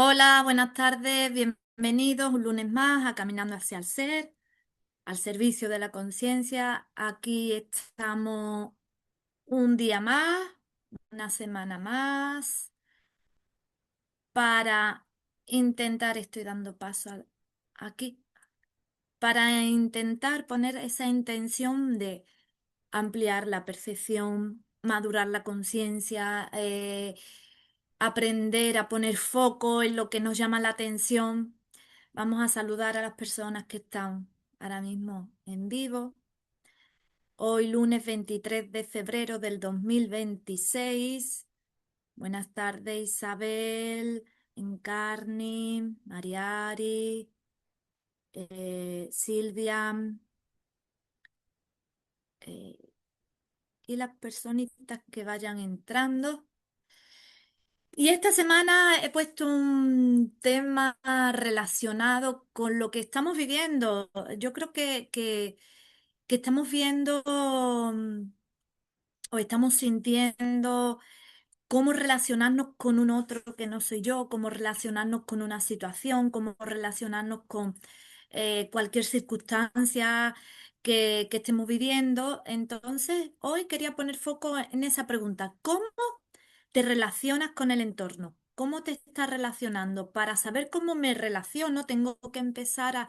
Hola, buenas tardes, bienvenidos un lunes más a Caminando hacia el Ser, al servicio de la conciencia. Aquí estamos un día más, una semana más, para estoy dando paso aquí, para intentar poner esa intención de ampliar la percepción, madurar la conciencia, aprender a poner foco en lo que nos llama la atención. Vamos a saludar a las personas que están ahora mismo en vivo. Hoy lunes 23 de febrero del 2026. Buenas tardes, Isabel, Encarni, Mariari, Silvia, eh, y las personitas que vayan entrando. Y esta semana he puesto un tema relacionado con lo que estamos viviendo. Yo creo que estamos viendo o estamos sintiendo cómo relacionarnos con un otro que no soy yo, cómo relacionarnos con una situación, cómo relacionarnos con cualquier circunstancia que estemos viviendo. Entonces, hoy quería poner foco en esa pregunta. ¿Cómo te relacionas con el entorno? ¿Cómo te estás relacionando? Para saber cómo me relaciono, tengo que empezar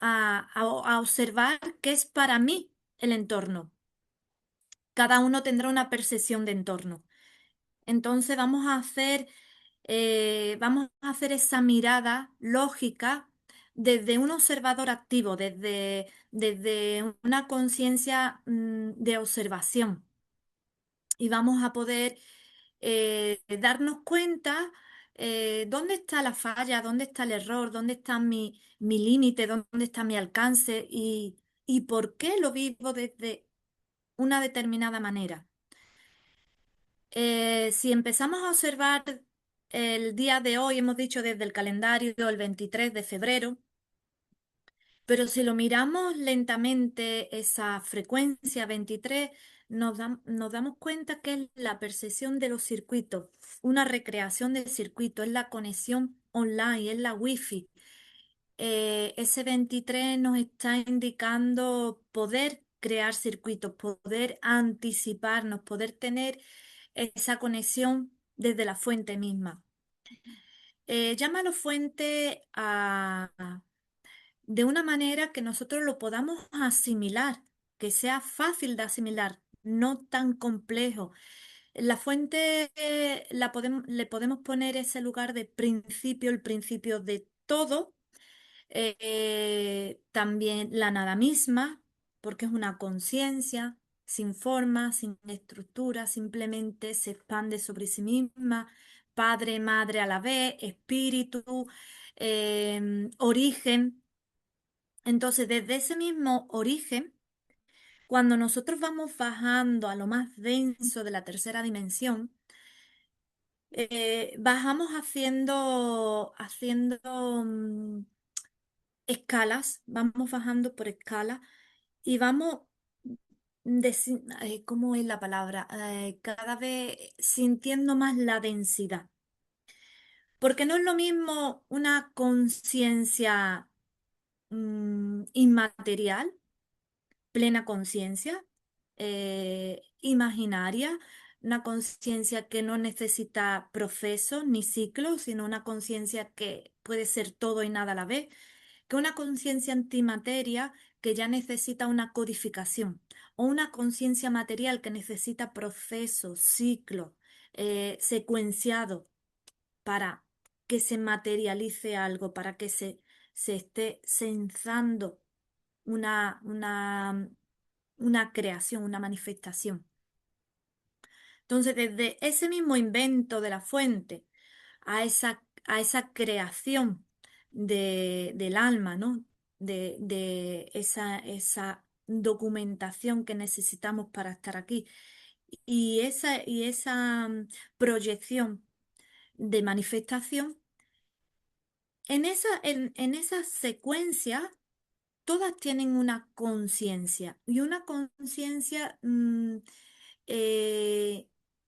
a observar qué es para mí el entorno. Cada uno tendrá una percepción de entorno. Entonces vamos a hacer esa mirada lógica desde un observador activo, desde una conciencia de observación. Y vamos a poder darnos cuenta dónde está la falla, dónde está el error, dónde está mi límite, dónde está mi alcance y por qué lo vivo desde una determinada manera. Si empezamos a observar el día de hoy, hemos dicho desde el calendario el 23 de febrero, pero si lo miramos lentamente, esa frecuencia 23, nos damos cuenta que es la percepción de los circuitos, una recreación del circuito, es la conexión online, es la wifi. Ese 23 nos está indicando poder crear circuitos, poder anticiparnos, poder tener esa conexión desde la fuente misma. Llámalo fuente de una manera que nosotros lo podamos asimilar, que sea fácil de asimilar, no tan complejo. La fuente le podemos poner ese lugar de principio, el principio de todo, también la nada misma, porque es una conciencia sin forma, sin estructura, simplemente se expande sobre sí misma, padre, madre a la vez, espíritu, origen. Entonces, desde ese mismo origen, cuando nosotros vamos bajando a lo más denso de la tercera dimensión, bajamos haciendo escalas, vamos bajando por escalas y vamos, ¿cómo es la palabra? Cada vez sintiendo más la densidad. Porque no es lo mismo una conciencia inmaterial, plena conciencia, imaginaria, una conciencia que no necesita procesos ni ciclos, sino una conciencia que puede ser todo y nada a la vez, que una conciencia antimateria que ya necesita una codificación, o una conciencia material que necesita procesos, ciclos, secuenciados para que se materialice algo, para que se esté sensando una, una creación, una manifestación. Entonces, desde ese mismo invento de la fuente a esa creación del alma, ¿no? De esa documentación que necesitamos para estar aquí. Y esa proyección de manifestación, en esa secuencia todas tienen una conciencia y una conciencia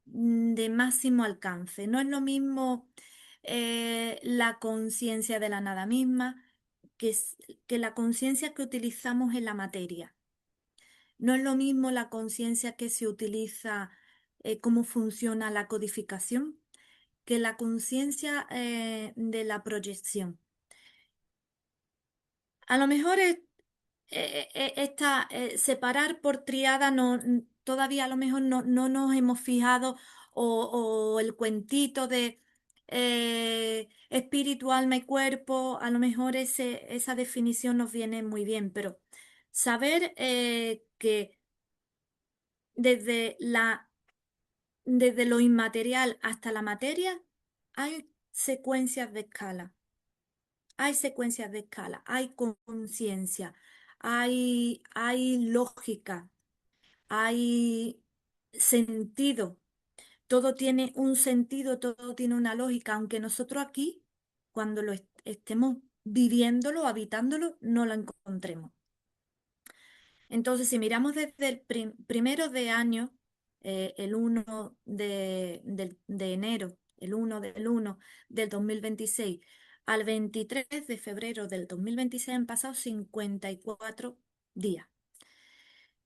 de máximo alcance. No es lo mismo, la conciencia de la nada misma, que es que la conciencia que utilizamos en la materia. No es lo mismo la conciencia que se utiliza, cómo funciona la codificación, que la conciencia de la proyección. A lo mejor separar por triada todavía a lo mejor no nos hemos fijado, o el cuentito de espíritu, alma y cuerpo, a lo mejor esa definición nos viene muy bien, pero saber que desde desde lo inmaterial hasta la materia hay secuencias de escala. Hay secuencias de escala, hay conciencia, hay lógica, hay sentido. Todo tiene un sentido, todo tiene una lógica, aunque nosotros aquí, cuando estemos viviéndolo, habitándolo, no lo encontremos. Entonces, si miramos desde el primero de año, el 1 de enero, el 1 del 1 del 2026, al 23 de febrero del 2026 han pasado 54 días.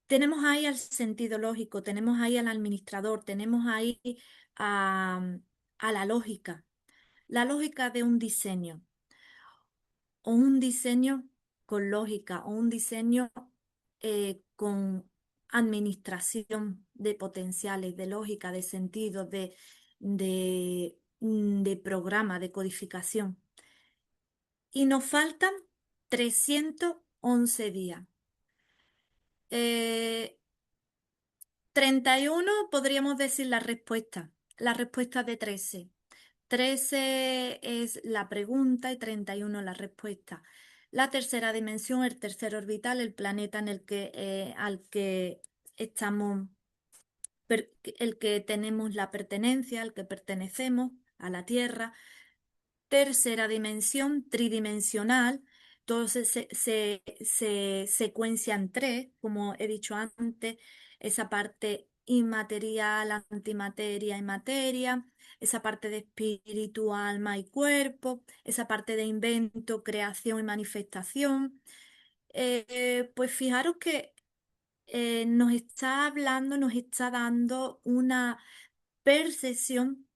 Tenemos ahí al sentido lógico, tenemos ahí al administrador, tenemos ahí a, a la lógica de un diseño, o un diseño con lógica, o un diseño con administración de potenciales, de lógica, de sentido, de programa, de codificación. Y nos faltan 311 días. 31 podríamos decir la respuesta de 13. 13 es la pregunta y 31 la respuesta. La tercera dimensión, el tercer orbital, el planeta en al que estamos, el que tenemos la pertenencia, al que pertenecemos, a la Tierra. Tercera dimensión, tridimensional, entonces se secuencia en tres, como he dicho antes, esa parte inmaterial, antimateria y materia, esa parte de espíritu, alma y cuerpo, esa parte de invento, creación y manifestación. Pues fijaros que nos está hablando, nos está dando una percepción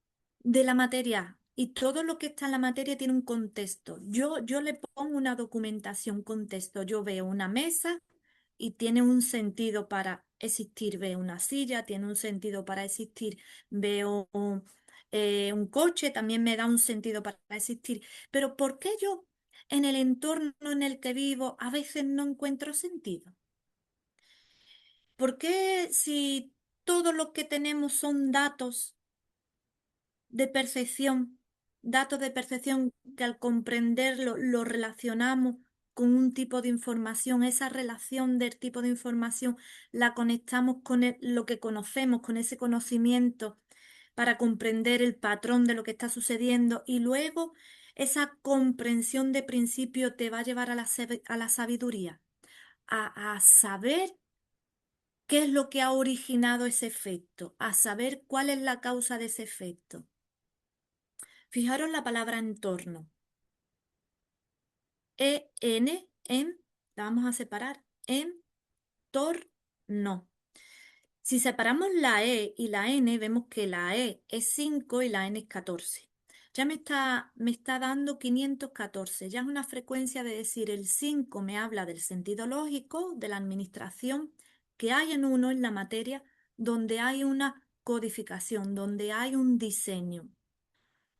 de la materia, y todo lo que está en la materia tiene un contexto. Yo le pongo una documentación, contexto. Yo veo una mesa y tiene un sentido para existir. Veo una silla, tiene un sentido para existir. Veo un coche, también me da un sentido para existir. Pero ¿por qué yo en el entorno en el que vivo a veces no encuentro sentido? ¿Por qué, si todo lo que tenemos son de percepción, datos de percepción, que al comprenderlo lo relacionamos con un tipo de información, esa relación del tipo de información la conectamos con lo que conocemos, con ese conocimiento para comprender el patrón de lo que está sucediendo, y luego esa comprensión de principio te va a llevar a a la sabiduría, a saber qué es lo que ha originado ese efecto, a saber cuál es la causa de ese efecto? Fijaros la palabra entorno. En, la vamos a separar. Entorno. Si separamos la E y la N, vemos que la E es 5 y la N es 14. Ya me está dando 514. Ya es una frecuencia de decir, el 5 me habla del sentido lógico, de la administración que hay en uno, en la materia, donde hay una codificación, donde hay un diseño.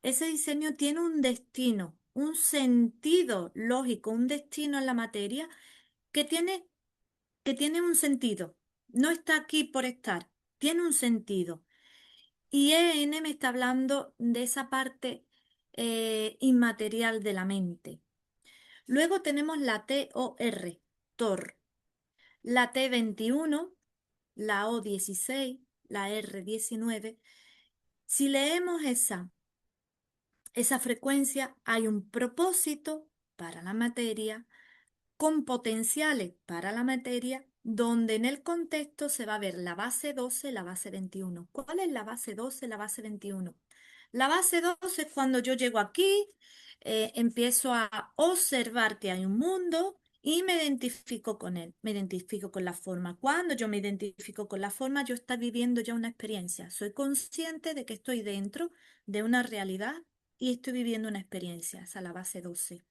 Ese diseño tiene un destino, un sentido lógico, un destino en la materia que que tiene un sentido. No está aquí por estar, tiene un sentido. Y EN me está hablando de esa parte inmaterial de la mente. Luego tenemos la TOR, TOR, la T21, la O16, la R19. Si leemos esa frecuencia, hay un propósito para la materia, con potenciales para la materia, donde en el contexto se va a ver la base 12, la base 21. ¿Cuál es la base 12, la base 21? La base 2 es cuando yo llego aquí, empiezo a observar que hay un mundo y me identifico con él, me identifico con la forma. Cuando yo me identifico con la forma, yo estoy viviendo ya una experiencia. Soy consciente de que estoy dentro de una realidad y estoy viviendo una experiencia. Esa es la base 12.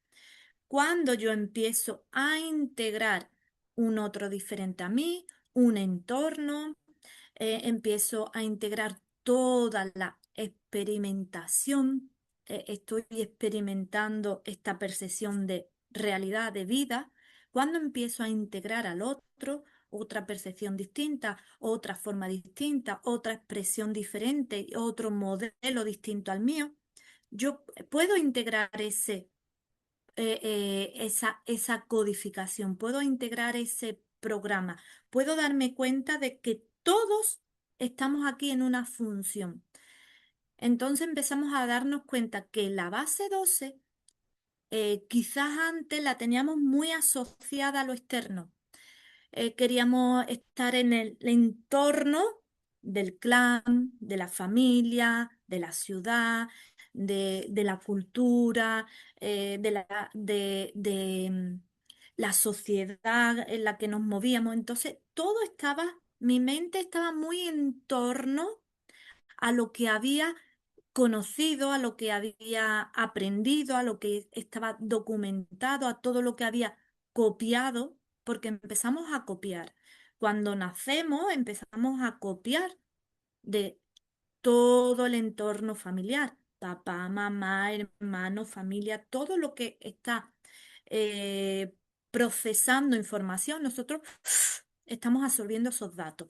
Cuando yo empiezo a integrar un otro diferente a mí, un entorno, empiezo a integrar toda la experimentación, estoy experimentando esta percepción de realidad, de vida, cuando empiezo a integrar al otro, otra percepción distinta, otra forma distinta, otra expresión diferente, otro modelo distinto al mío, yo puedo integrar esa codificación, puedo integrar ese programa, puedo darme cuenta de que todos estamos aquí en una función. Entonces empezamos a darnos cuenta que la base 12 quizás antes la teníamos muy asociada a lo externo. Queríamos estar en el entorno del clan, de la familia, de la ciudad, de la cultura, de la sociedad en la que nos movíamos. Entonces, todo estaba, mi mente estaba muy en torno a lo que había conocido, a lo que había aprendido, a lo que estaba documentado, a todo lo que había copiado, porque empezamos a copiar. Cuando nacemos, empezamos a copiar de todo el entorno familiar, papá, mamá, hermano, familia, todo lo que está eh, procesando información, nosotros estamos absorbiendo esos datos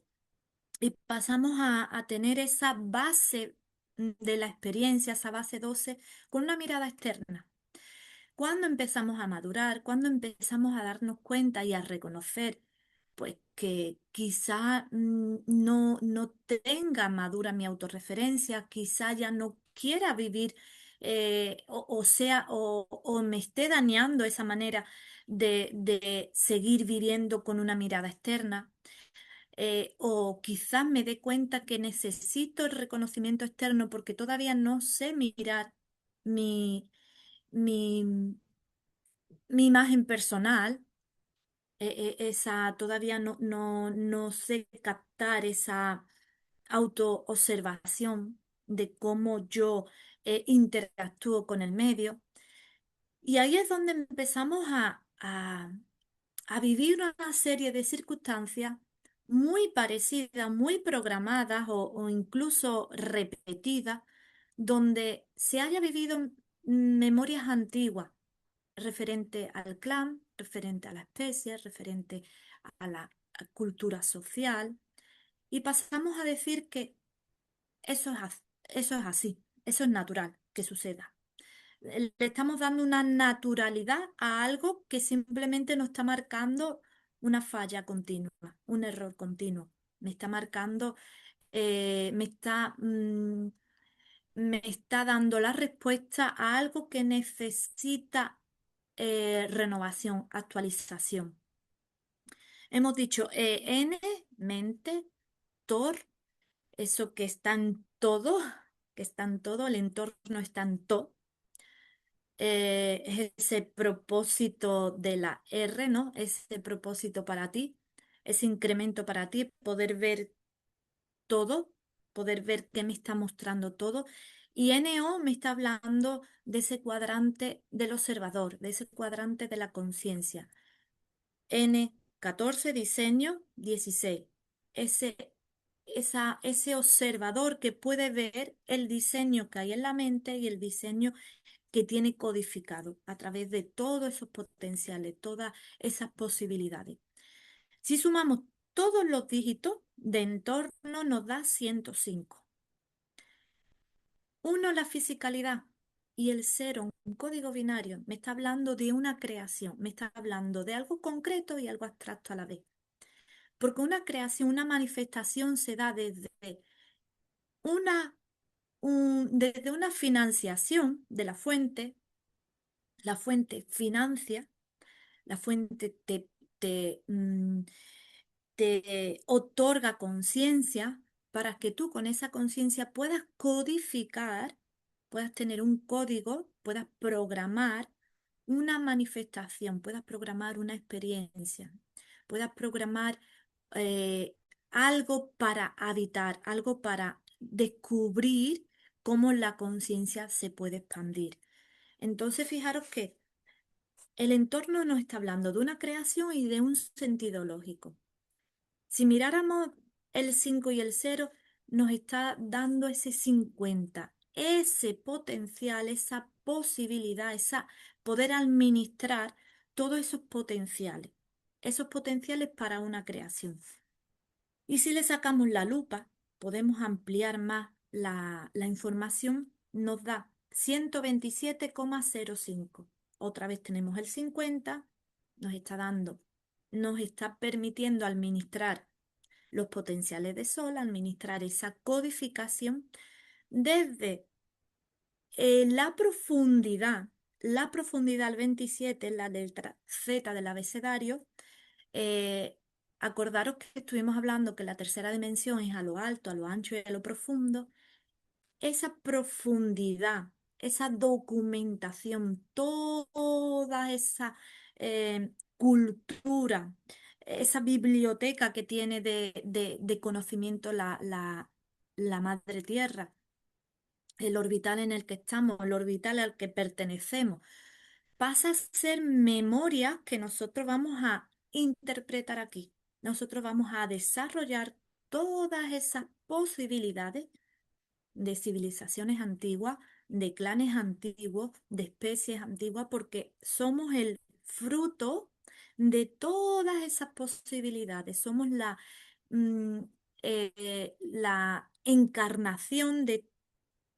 y pasamos a tener esa base de la experiencia, esa base 12 con una mirada externa. Cuando empezamos a madurar, cuando empezamos a darnos cuenta y a reconocer, pues que quizá no tenga madura mi autorreferencia, quizá ya no quiera vivir o me esté dañando esa manera de seguir viviendo con una mirada externa, o quizás me dé cuenta que necesito el reconocimiento externo porque todavía no sé mirar mi, mi, mi imagen personal, todavía no sé captar esa autoobservación de cómo yo interactúo con el medio. Y ahí es donde empezamos a vivir una serie de circunstancias muy parecidas, muy programadas o incluso repetidas, donde se haya vivido memorias antiguas referente al clan, referente a la especie, referente a la cultura social, y pasamos a decir que eso es así, eso es natural que suceda. Le estamos dando una naturalidad a algo que simplemente nos está marcando una falla continua, un error continuo. Me está marcando, eh, me está, mm, me está dando la respuesta a algo que necesita renovación, actualización. Hemos dicho N, mente, Tor, eso que está en todo, que está en todo, el entorno está en todo. Es ese propósito de la R, ¿no? Ese propósito para ti, ese incremento para ti, poder ver todo, poder ver qué me está mostrando todo. Y NO me está hablando de ese cuadrante del observador, de ese cuadrante de la conciencia. N14 diseño, 16. Ese, ese observador que puede ver el diseño que hay en la mente y el diseño que tiene codificado a través de todos esos potenciales, todas esas posibilidades. Si sumamos todos los dígitos de entorno nos da 105. Uno, la fisicalidad, y el cero, un código binario, me está hablando de una creación, me está hablando de algo concreto y algo abstracto a la vez. Porque una creación, una manifestación se da una, desde una financiación de la fuente financia, la fuente te otorga conciencia para que tú con esa conciencia puedas codificar puedas tener un código, puedas programar una manifestación, puedas programar una experiencia, puedas programar eh, algo para habitar, algo para descubrir cómo la conciencia se puede expandir. Entonces, fijaros que el entorno nos está hablando de una creación y de un sentido lógico. Si miráramos el 5 y el cero, nos está dando ese 50, ese potencial, esa posibilidad, esa poder administrar todos esos potenciales para una creación. Y si le sacamos la lupa, podemos ampliar más la información, nos da 127,05. Otra vez tenemos el 50, nos está dando, nos está permitiendo administrar los potenciales de Sol, administrar esa codificación desde la profundidad al 27, la letra Z del abecedario. eh, Acordaros que estuvimos hablando que la tercera dimensión es a lo alto, a lo ancho y a lo profundo. Esa profundidad, esa documentación, toda esa cultura, esa biblioteca que tiene de conocimiento la Madre Tierra, el orbital en el que estamos, el orbital al que pertenecemos, pasa a ser memoria que nosotros vamos a interpretar aquí. Nosotros vamos a desarrollar todas esas posibilidades de civilizaciones antiguas, de clanes antiguos, de especies antiguas, porque somos el fruto de todas esas posibilidades. Somos mm, la encarnación de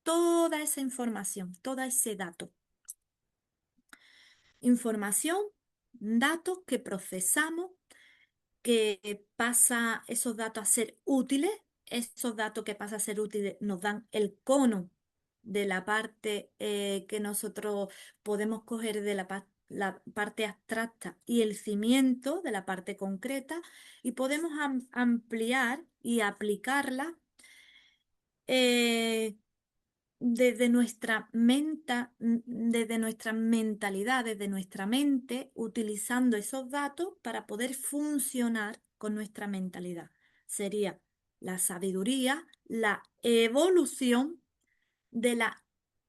toda esa información, todo ese dato. Información, datos que procesamos, que pasa esos datos a ser útiles. Esos datos que pasan a ser útiles nos dan el cono de la parte que nosotros podemos coger de la parte abstracta y el cimiento de la parte concreta, y podemos ampliar y aplicarla eh, desde nuestra mentalidad, desde nuestra mente, utilizando esos datos para poder funcionar con nuestra mentalidad. Sería la sabiduría, la evolución de la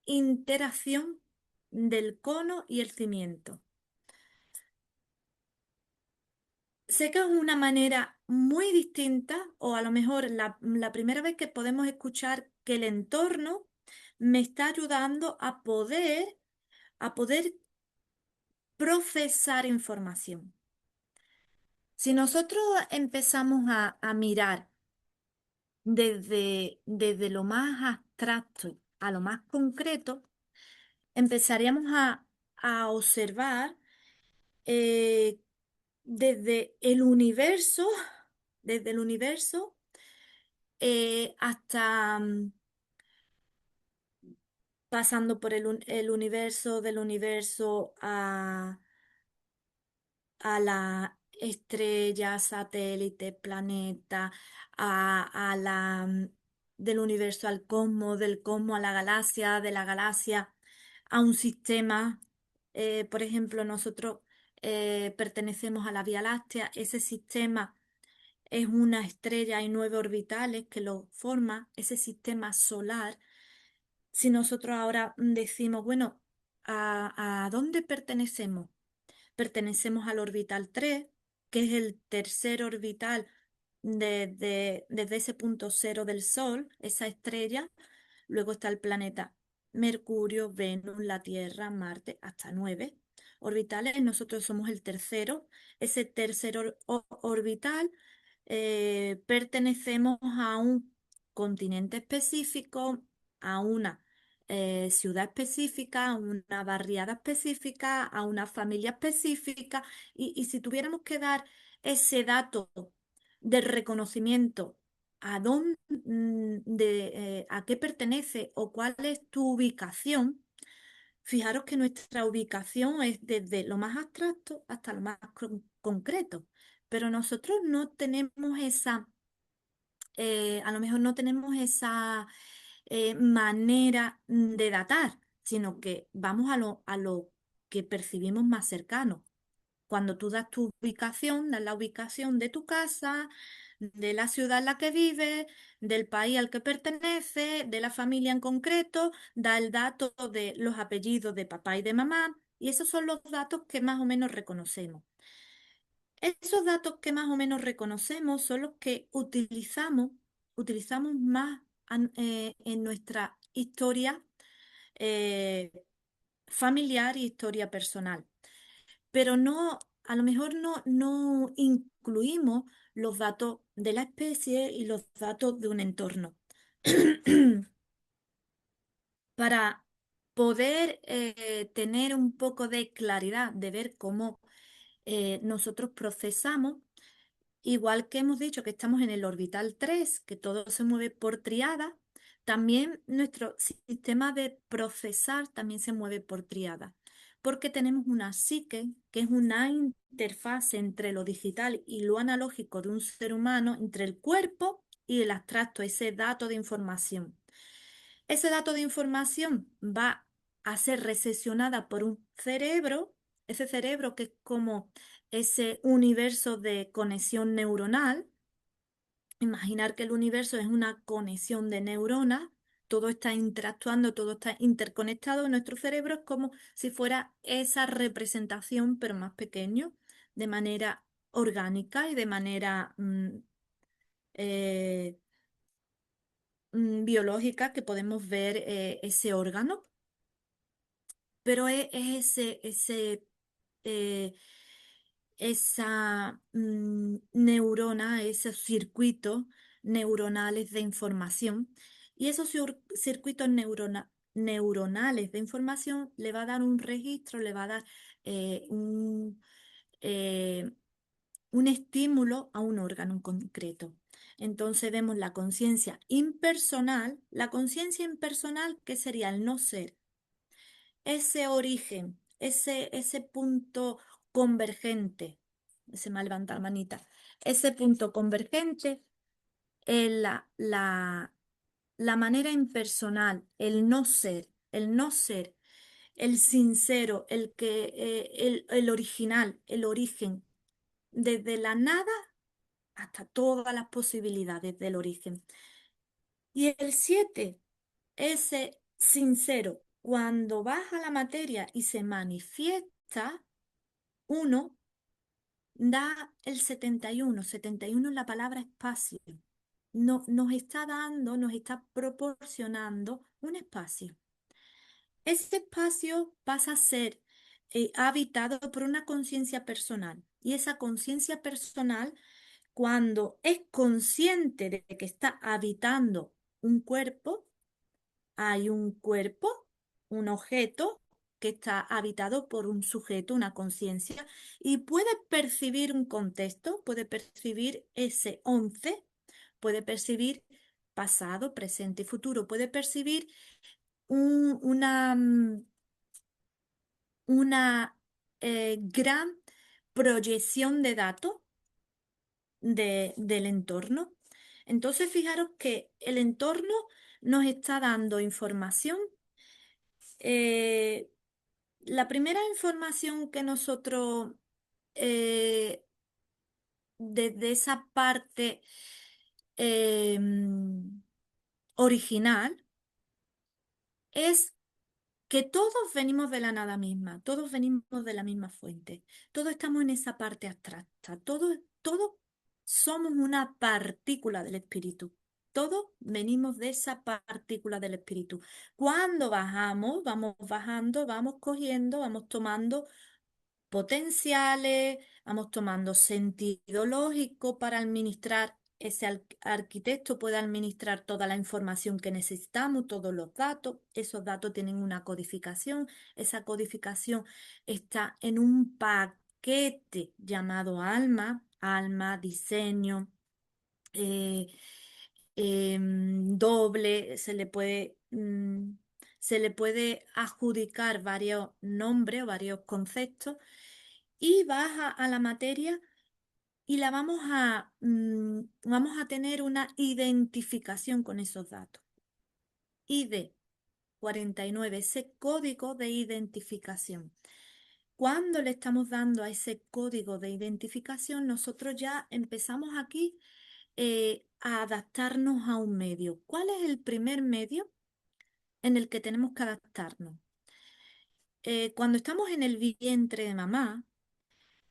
interacción del cono y el cimiento. Sé que es una manera muy distinta, o a lo mejor la primera vez que podemos escuchar que el entorno me está ayudando a poder procesar información. Si nosotros empezamos a mirar desde lo más abstracto a lo más concreto, empezaríamos a observar eh, desde el universo, desde el universo hasta pasando por el universo, del universo a la estrella, satélite, planeta, del universo al cosmos, del cosmos a la galaxia, de la galaxia a un sistema. Por ejemplo, nosotros pertenecemos a la Vía Láctea. Ese sistema es una estrella y 9 orbitales que lo forman, ese sistema solar. Si nosotros ahora decimos, bueno, ¿a dónde pertenecemos? Pertenecemos al orbital 3, que es el tercer orbital desde ese punto cero del Sol, esa estrella. Luego está el planeta Mercurio, Venus, la Tierra, Marte, hasta 9 orbitales. Nosotros somos el tercero. Ese tercer orbital pertenecemos a un continente específico, a una ciudad específica, a una barriada específica, a una familia específica. Y si tuviéramos que dar ese dato de reconocimiento a qué pertenece o cuál es tu ubicación, fijaros que nuestra ubicación es desde lo más abstracto hasta lo más concreto, pero nosotros no tenemos a lo mejor no tenemos manera de datar, sino que vamos a lo que percibimos más cercano. Cuando tú das tu ubicación, das la ubicación de tu casa, de la ciudad en la que vives, del país al que pertenece, de la familia en concreto, da el dato de los apellidos de papá y de mamá, y esos son los datos que más o menos reconocemos. Esos datos que más o menos reconocemos son los que utilizamos más en nuestra historia eh, familiar y historia personal, pero no, a lo mejor no incluimos los datos de la especie y los datos de un entorno. Para poder tener un poco de claridad de ver cómo nosotros procesamos. Igual que hemos dicho que estamos en el orbital 3, que todo se mueve por triada, también nuestro sistema de procesar también se mueve por triada, porque tenemos una psique, que es una interfaz entre lo digital y lo analógico de un ser humano, entre el cuerpo y el abstracto, ese dato de información. Ese dato de información va a ser recesionada por un cerebro, ese cerebro que es como ese universo de conexión neuronal. Imaginar que el universo es una conexión de neuronas, todo está interactuando, todo está interconectado. Nuestro cerebro es como si fuera esa representación, pero más pequeño, de manera orgánica y de manera eh, biológica que podemos ver ese órgano. Pero es eh, esa neurona, esos circuitos neuronales de información. Y esos circuitos neuronales de información le va a dar un registro, le va a dar eh, un, eh, un estímulo a un órgano en concreto. Entonces vemos la conciencia impersonal. La conciencia impersonal, ¿qué sería el no ser? Ese origen, ese punto convergente, se me ha levantado la manita, ese punto convergente es la manera impersonal, el no ser, el sincero, el original, el origen, desde la nada hasta todas las posibilidades del origen. Y el 7 ese sincero, cuando baja la materia y se manifiesta, uno da el 71. 71 es la palabra espacio. No, nos está dando, nos está proporcionando un espacio. Ese espacio pasa a ser habitado por una conciencia personal. Y esa conciencia personal, cuando es consciente de que está habitando un cuerpo, hay un cuerpo, un objeto que está habitado por un sujeto, una conciencia, y puede percibir un contexto, puede percibir ese 11, puede percibir pasado, presente y futuro, puede percibir una gran proyección de datos del entorno. Entonces, fijaros que el entorno nos está dando información. eh, La primera información que nosotros, eh, desde esa parte eh, original, es que todos venimos de la nada misma, todos venimos de la misma fuente, todos estamos en esa parte abstracta, todos somos una partícula del espíritu. Todos venimos de esa partícula del espíritu. Cuando bajamos, vamos bajando, vamos cogiendo, vamos tomando potenciales, vamos tomando sentido lógico para administrar, ese arquitecto puede administrar toda la información que necesitamos, todos los datos, esos datos tienen una codificación, esa codificación está en un paquete llamado alma, alma, diseño. eh, Doble, se le puede adjudicar varios nombres o varios conceptos y baja a la materia y vamos a tener una identificación con esos datos. ID 49, ese código de identificación. Cuando le estamos dando a ese código de identificación, nosotros ya empezamos aquí a adaptarnos a un medio. ¿Cuál es el primer medio en el que tenemos que adaptarnos? Cuando estamos en el vientre de mamá,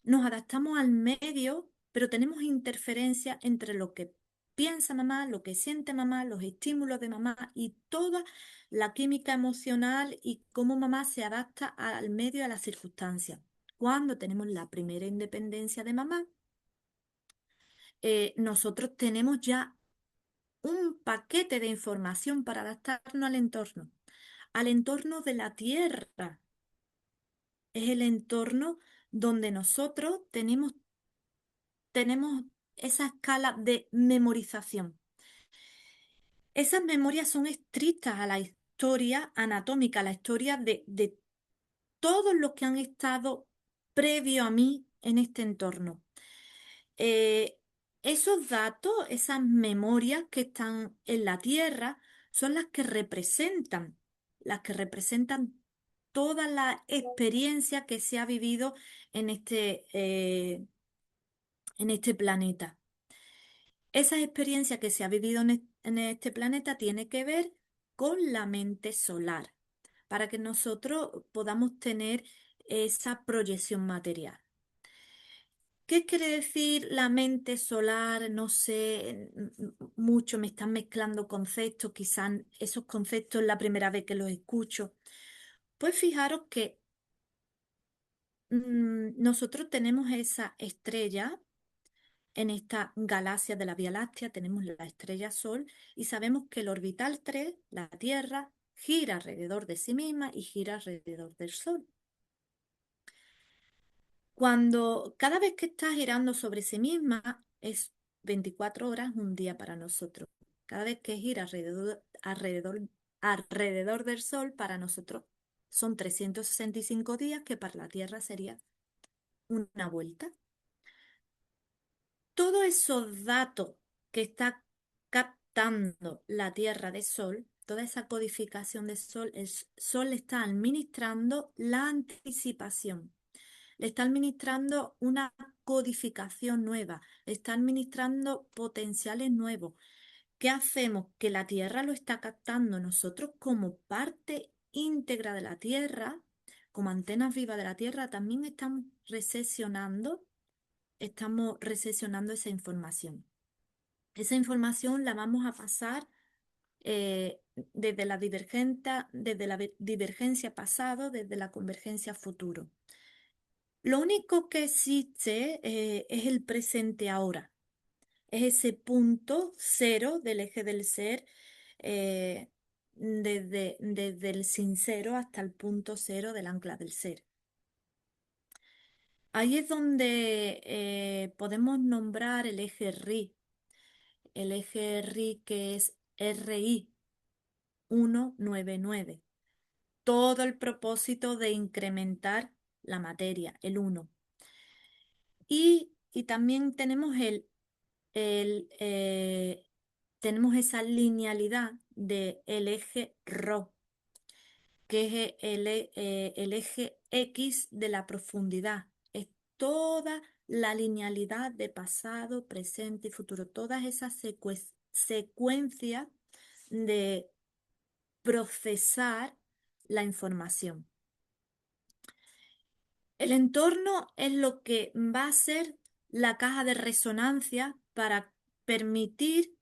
nos adaptamos al medio, pero tenemos interferencia entre lo que piensa mamá, lo que siente mamá, los estímulos de mamá y toda la química emocional y cómo mamá se adapta al medio y a las circunstancias. Cuando tenemos la primera independencia de mamá, nosotros tenemos ya un paquete de información para adaptarnos al entorno de la Tierra. Es el entorno donde nosotros tenemos esa escala de memorización. Esas memorias son estrictas a la historia anatómica, a la historia de todos los que han estado previo a mí en este entorno. Eh, Esos datos, esas memorias que están en la Tierra, son las que representan toda la experiencia que se ha vivido en este planeta. Esa experiencia que se ha vivido en este planeta tiene que ver con la mente solar, para que nosotros podamos tener esa proyección material. ¿Qué quiere decir la mente solar? No sé, mucho me están mezclando conceptos, quizás esos conceptos es la primera vez que los escucho. Pues fijaros que nosotros tenemos esa estrella en esta galaxia de la Vía Láctea, tenemos la estrella Sol y sabemos que el orbital 3, la Tierra, gira alrededor de sí misma y gira alrededor del Sol. Cada vez que está girando sobre sí misma, es 24 horas, un día para nosotros. Cada vez que gira alrededor del Sol, para nosotros son 365 días, que para la Tierra sería una vuelta. Todos esos datos que está captando la Tierra de Sol, toda esa codificación de Sol, el Sol le está administrando la anticipación, le está administrando una codificación nueva, le está administrando potenciales nuevos. ¿Qué hacemos? Que la Tierra lo está captando nosotros como parte íntegra de la Tierra, como antenas vivas de la Tierra, también estamos recesionando esa información. Esa información la vamos a pasar desde la divergencia pasado, desde la convergencia futuro. Lo único que existe es el presente ahora. Es ese punto cero del eje del ser, eh, desde el sin cero hasta el punto cero del ancla del ser. Ahí es donde podemos nombrar el eje RI, que es RI 199. Todo el propósito de incrementar la materia, el 1. Y también el, eh, tenemos esa linealidad del eje Rho, que es el eje X de la profundidad. Es toda la linealidad de pasado, presente y futuro, todas esas secuencias de procesar la información. El entorno es lo que va a ser la caja de resonancia para permitirnos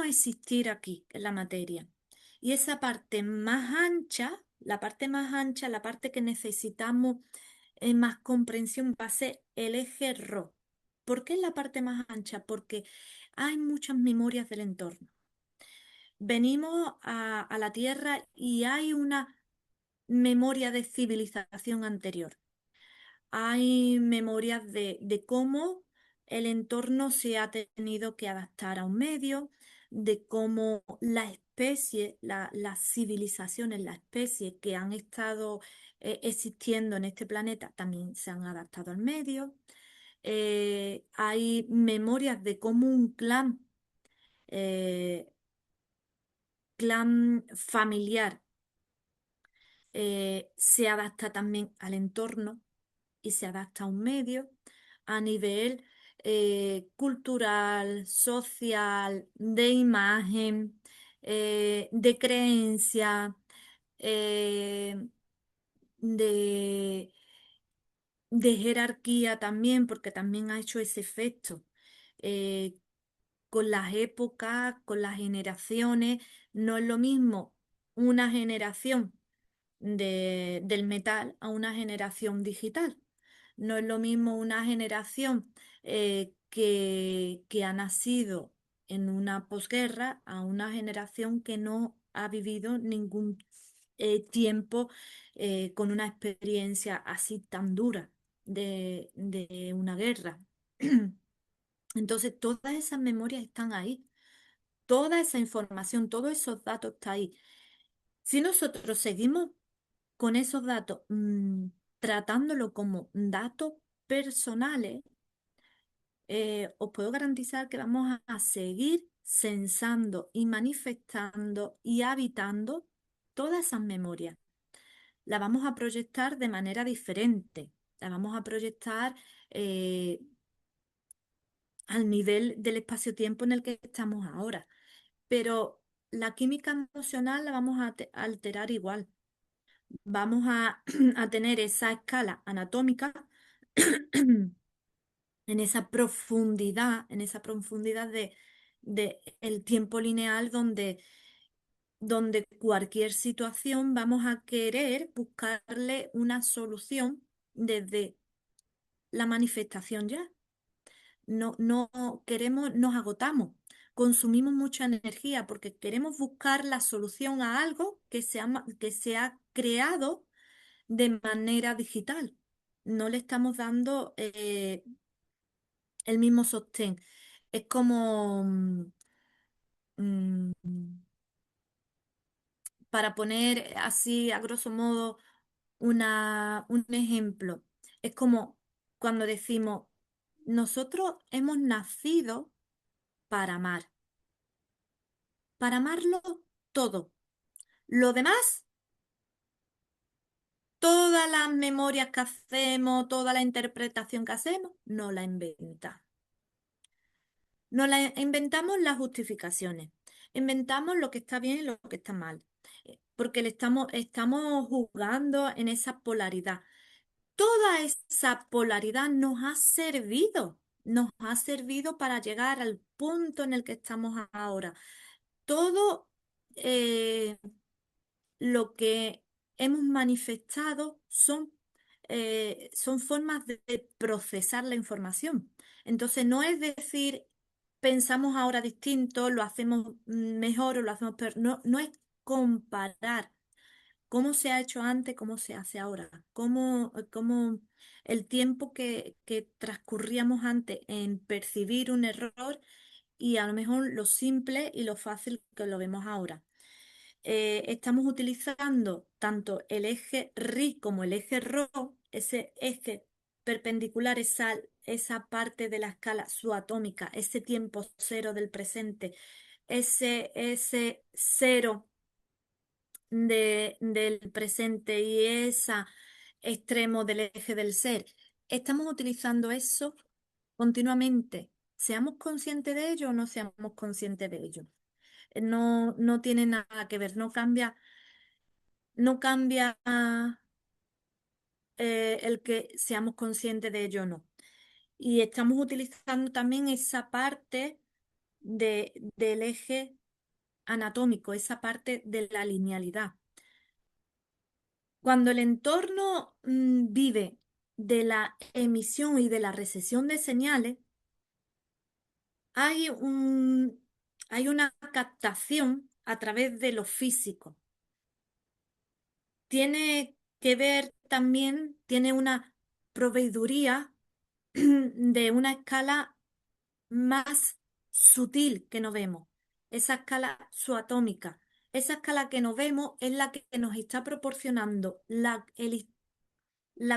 existir aquí en la materia. Y esa parte más ancha, la parte que necesitamos más comprensión, va a ser el eje Rho. ¿Por qué es la parte más ancha? Porque hay muchas memorias del entorno. Venimos a la Tierra y hay una memoria de civilización anterior. Hay memorias de cómo el entorno se ha tenido que adaptar a un medio, de cómo la especie, las civilizaciones, las especies que han estado existiendo en este planeta también se han adaptado al medio. Hay memorias de cómo un clan eh, clan familiar se adapta también al entorno y se adapta a un medio a nivel cultural, social, de imagen, de creencia, eh, de, de jerarquía también, porque también ha hecho ese efecto. Eh, con las épocas, con las generaciones, no es lo mismo una generación del metal a una generación digital. No es lo mismo una generación que ha nacido en una posguerra a una generación que no ha vivido ningún tiempo con una experiencia así tan dura de una guerra. Entonces, todas esas memorias están ahí, toda esa información, todos esos datos están ahí. Si nosotros seguimos con esos datos, tratándolo como datos personales, os puedo garantizar que vamos a seguir sensando y manifestando y habitando todas esas memorias. La vamos a proyectar de manera diferente, la vamos a proyectar eh, al nivel del espacio-tiempo en el que estamos ahora. Pero la química emocional la vamos a alterar igual. Vamos a tener esa escala anatómica en esa profundidad de el tiempo lineal donde cualquier situación vamos a querer buscarle una solución desde la manifestación ya. No queremos, nos agotamos, consumimos mucha energía porque queremos buscar la solución a algo que se ha creado de manera digital. No le estamos dando el mismo sostén. Es como, mm, para poner así a grosso modo un ejemplo, es como cuando decimos, nosotros hemos nacido para amar, para amarlo todo. Lo demás, todas las memorias que hacemos, toda la interpretación que hacemos, no la inventa. Inventamos las justificaciones, inventamos lo que está bien y lo que está mal, porque estamos jugando en esa polaridad. Toda esa polaridad nos ha servido para llegar al punto en el que estamos ahora. Todo eh, lo que hemos manifestado son formas de procesar la información. Entonces, no es decir, pensamos ahora distinto, lo hacemos mejor o lo hacemos peor. No, no es comparar cómo se ha hecho antes, cómo se hace ahora, cómo el tiempo que transcurríamos antes en percibir un error y a lo mejor lo simple y lo fácil que lo vemos ahora. Estamos utilizando tanto el eje RI como el eje RO, ese eje perpendicular, esa parte de la escala subatómica, ese tiempo cero del presente, ese cero del presente y ese extremo del eje del ser. Estamos utilizando eso continuamente. Seamos conscientes de ello o no seamos conscientes de ello. No tiene nada que ver, no cambia el que seamos conscientes de ello o no. Y estamos utilizando también esa parte del eje anatómico, esa parte de la linealidad. Cuando el entorno vive de la emisión y de la recepción de señales, hay hay una captación a través de lo físico. Tiene que ver también, tiene una proveeduría de una escala más sutil que no vemos, esa escala subatómica. Esa escala que no vemos es la que nos está proporcionando la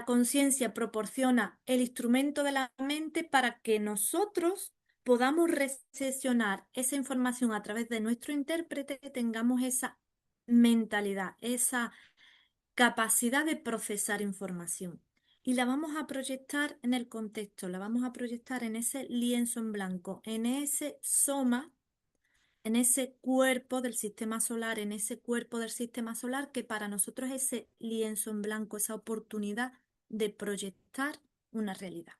conciencia proporciona el instrumento de la mente para que nosotros podamos recepcionar esa información a través de nuestro intérprete, tengamos esa mentalidad, esa capacidad de procesar información. Y la vamos a proyectar en el contexto, la vamos a proyectar en ese lienzo en blanco, en ese soma, en ese cuerpo del sistema solar, en ese cuerpo del sistema solar que para nosotros es ese lienzo en blanco, esa oportunidad de proyectar una realidad.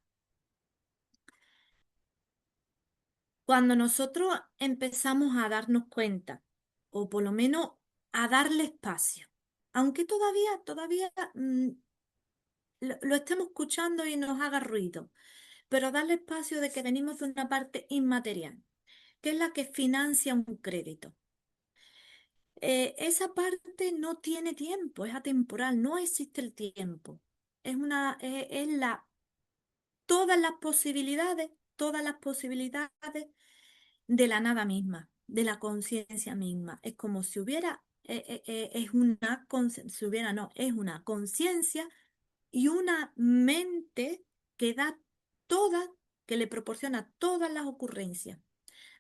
Cuando nosotros empezamos a darnos cuenta, o por lo menos a darle espacio, aunque todavía lo estemos escuchando y nos haga ruido, pero darle espacio de que venimos de una parte inmaterial, que es la que financia un crédito. Esa parte no tiene tiempo, es atemporal, no existe el tiempo. Es todas las posibilidades de la nada misma, de la conciencia misma. Es como si hubiera, es una, si hubiera, no, es una conciencia y una mente que da todas, que le proporciona todas las ocurrencias.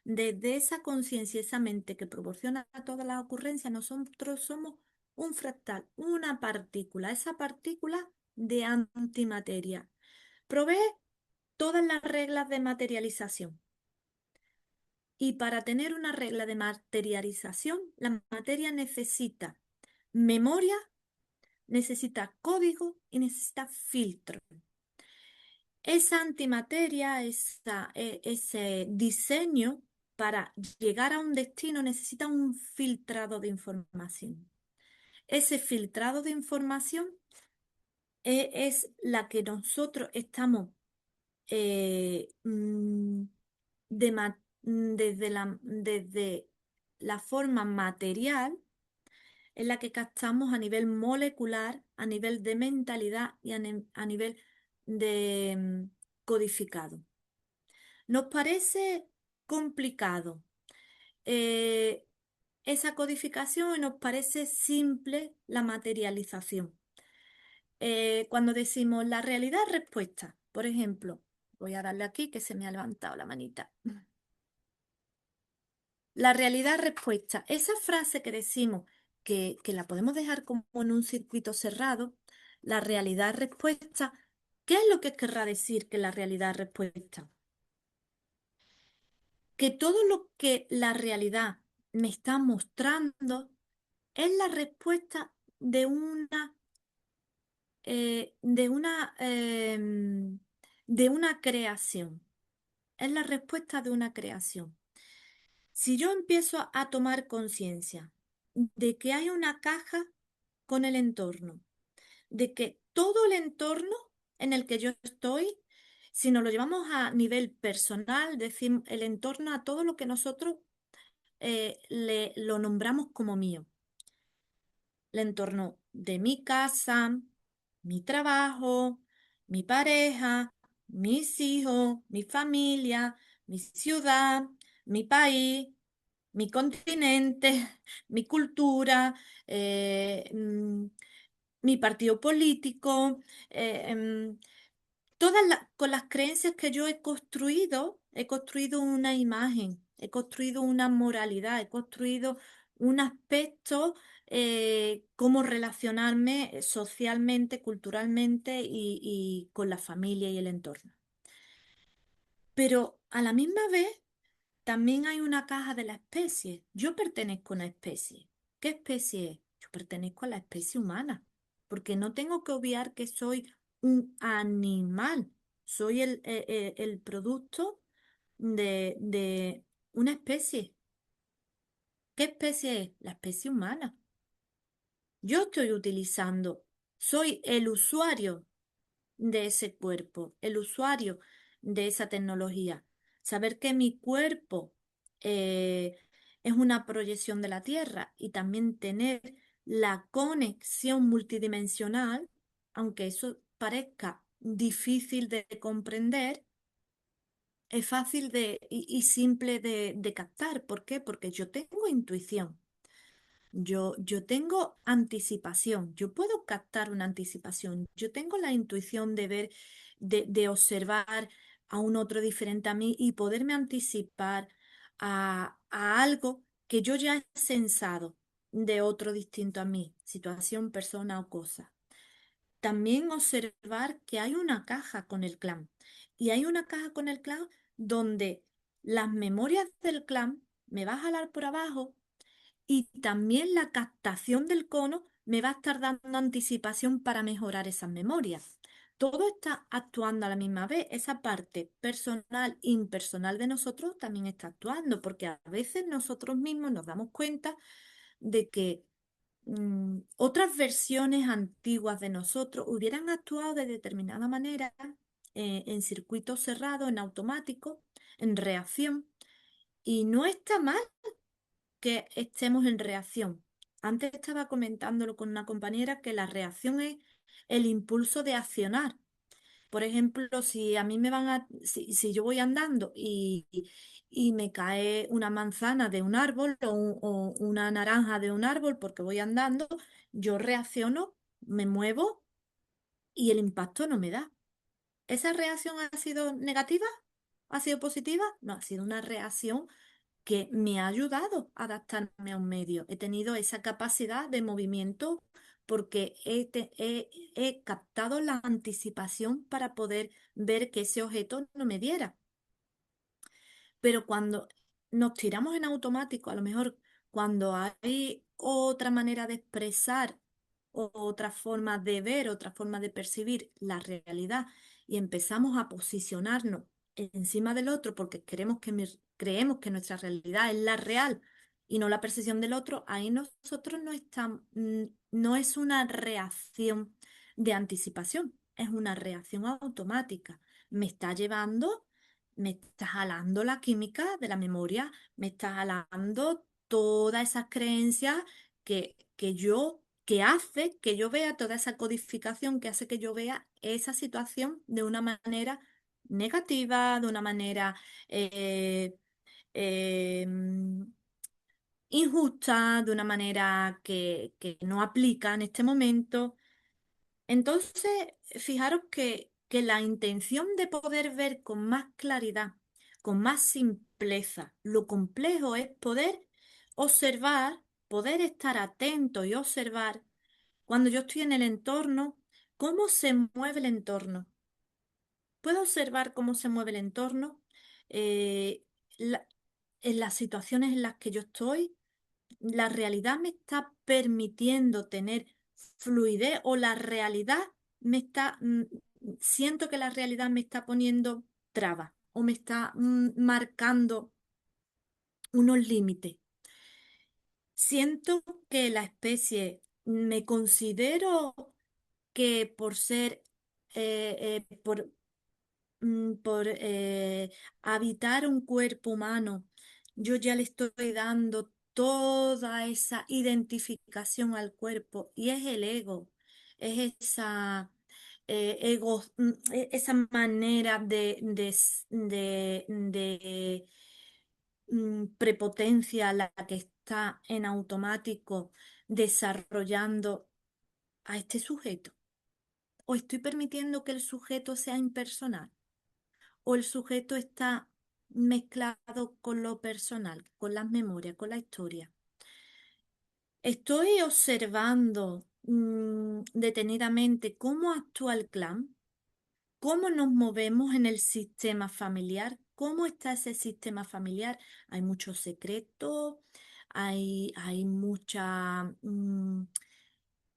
Desde esa conciencia, esa mente que proporciona todas las ocurrencias, nosotros somos un fractal, una partícula, esa partícula de antimateria. Provee todas las reglas de materialización. Y para tener una regla de materialización, la materia necesita memoria, necesita código y necesita filtro. Esa antimateria, ese diseño para llegar a un destino necesita un filtrado de información. Ese filtrado de información es la que nosotros estamos desde la forma material en la que captamos a nivel molecular, a nivel de mentalidad y a nivel de codificado. Nos parece complicado eh, esa codificación y nos parece simple la materialización. Cuando decimos la realidad respuesta, por ejemplo, voy a darle aquí que se me ha levantado la manita. La realidad respuesta, esa frase que decimos que la podemos dejar como en un circuito cerrado, la realidad respuesta, ¿qué es lo que querrá decir que la realidad respuesta? Que todo lo que la realidad me está mostrando es la respuesta eh, de una, em, de una creación. Es la respuesta de una creación. Si yo empiezo a tomar conciencia de que hay una caja con el entorno, de que todo el entorno en el que yo estoy, si nos lo llevamos a nivel personal, decimos el entorno a todo lo que nosotros lo nombramos como mío. El entorno de mi casa, mi trabajo, mi pareja, mis hijos, mi familia, mi ciudad, mi país, mi continente, mi cultura, eh, mm, mi partido político, eh, em, con las creencias que yo he construido una imagen, he construido una moralidad, he construido un aspecto, cómo relacionarme socialmente, culturalmente y con la familia y el entorno. Pero a la misma vez también hay una caja de la especie. Yo pertenezco a una especie. ¿Qué especie es? Yo pertenezco a la especie humana, porque no tengo que obviar que soy un animal. Soy el producto de una especie. ¿Qué especie es? La especie humana. Yo estoy utilizando, soy el usuario de ese cuerpo, el usuario de esa tecnología. Saber que mi cuerpo eh, es una proyección de la Tierra y también tener la conexión multidimensional, aunque eso parezca difícil de comprender, es fácil y simple de captar. ¿Por qué? Porque yo tengo intuición. Yo tengo anticipación, yo puedo captar una anticipación, yo tengo la intuición de ver, de observar a un otro diferente a mí y poderme anticipar a algo que yo ya he sensado de otro distinto a mí, situación, persona o cosa. También observar que hay una caja con el clan y hay una caja con el clan donde las memorias del clan me va a jalar por abajo y también la captación del cono me va a estar dando anticipación para mejorar esas memorias. Todo está actuando a la misma vez. Esa parte personal, impersonal de nosotros también está actuando, porque a veces nosotros mismos nos damos cuenta de que otras versiones antiguas de nosotros hubieran actuado de determinada manera, en circuito cerrado, en automático, en reacción. Y no está mal que estemos en reacción. Antes estaba comentándolo con una compañera que la reacción es el impulso de accionar. Por ejemplo, si a mí me van a, si yo voy andando y me cae una manzana de un árbol o una naranja de un árbol porque voy andando, yo reacciono, me muevo y el impacto no me da. ¿Esa reacción ha sido negativa? ¿Ha sido positiva? No, ha sido una reacción que me ha ayudado a adaptarme a un medio. He tenido esa capacidad de movimiento porque he captado la anticipación para poder ver que ese objeto no me diera. Pero cuando nos tiramos en automático, a lo mejor cuando hay otra manera de expresar o otra forma de ver, otra forma de percibir la realidad y empezamos a posicionarnos encima del otro porque creemos que nuestra realidad es la real y no la percepción del otro, ahí nosotros no es una reacción de anticipación, es una reacción automática. Me está llevando, me está jalando la química de la memoria, me está jalando todas esas creencias que hace que yo vea toda esa codificación, que hace que yo vea esa situación de una manera negativa, de una manera eh, eh, injusta, de una manera que no aplica en este momento. Entonces, fijaros que la intención de poder ver con más claridad, con más simpleza, lo complejo es poder observar, poder estar atento y observar cuando yo estoy en el entorno, cómo se mueve el entorno. Puedo observar cómo se mueve el entorno, eh, la- en las situaciones en las que yo estoy, la realidad me está permitiendo tener fluidez o la realidad siento que la realidad me está poniendo trabas o me está marcando unos límites. Siento que la especie, me considero que por ser, por habitar un cuerpo humano, yo ya le estoy dando toda esa identificación al cuerpo y es el ego, es esa manera de prepotencia la que está en automático desarrollando a este sujeto. ¿O estoy permitiendo que el sujeto sea impersonal? ¿O el sujeto está mezclado con lo personal, con las memorias, con la historia? Estoy observando detenidamente cómo actúa el clan, cómo nos movemos en el sistema familiar, cómo está ese sistema familiar. Hay muchos secretos, hay mucha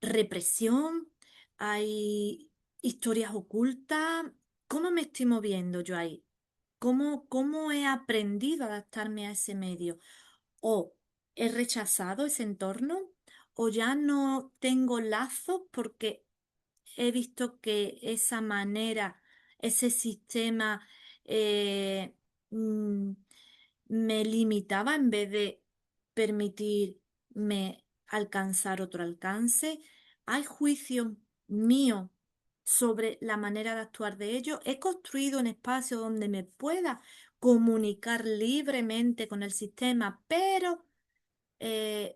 represión, hay historias ocultas. ¿Cómo me estoy moviendo yo ahí? ¿Cómo he aprendido a adaptarme a ese medio? ¿O he rechazado ese entorno? ¿O ya no tengo lazos porque he visto que esa manera, ese sistema eh, mm, me limitaba en vez de permitirme alcanzar otro alcance? ¿Hay juicio mío sobre la manera de actuar de ellos? ¿He construido un espacio donde me pueda comunicar libremente con el sistema, pero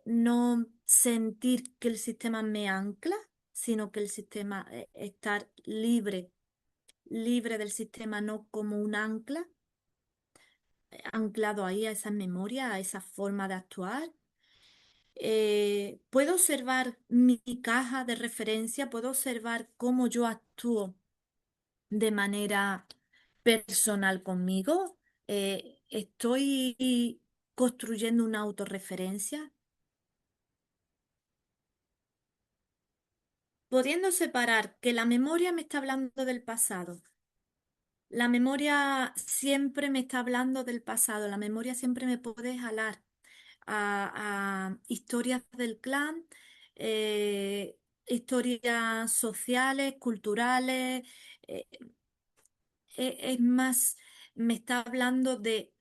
no sentir que el sistema me ancla, sino que el sistema estar libre libre del sistema, no como un ancla, anclado ahí a esa memoria, a esa forma de actuar. Puedo observar mi caja de referencia, puedo observar cómo yo actúo de manera personal conmigo. Estoy construyendo una autorreferencia, pudiendo separar que la memoria me está hablando del pasado. La memoria siempre me está hablando del pasado, la memoria siempre me puede jalar a historias del clan, eh, historias sociales, culturales. eh, es más, me está hablando de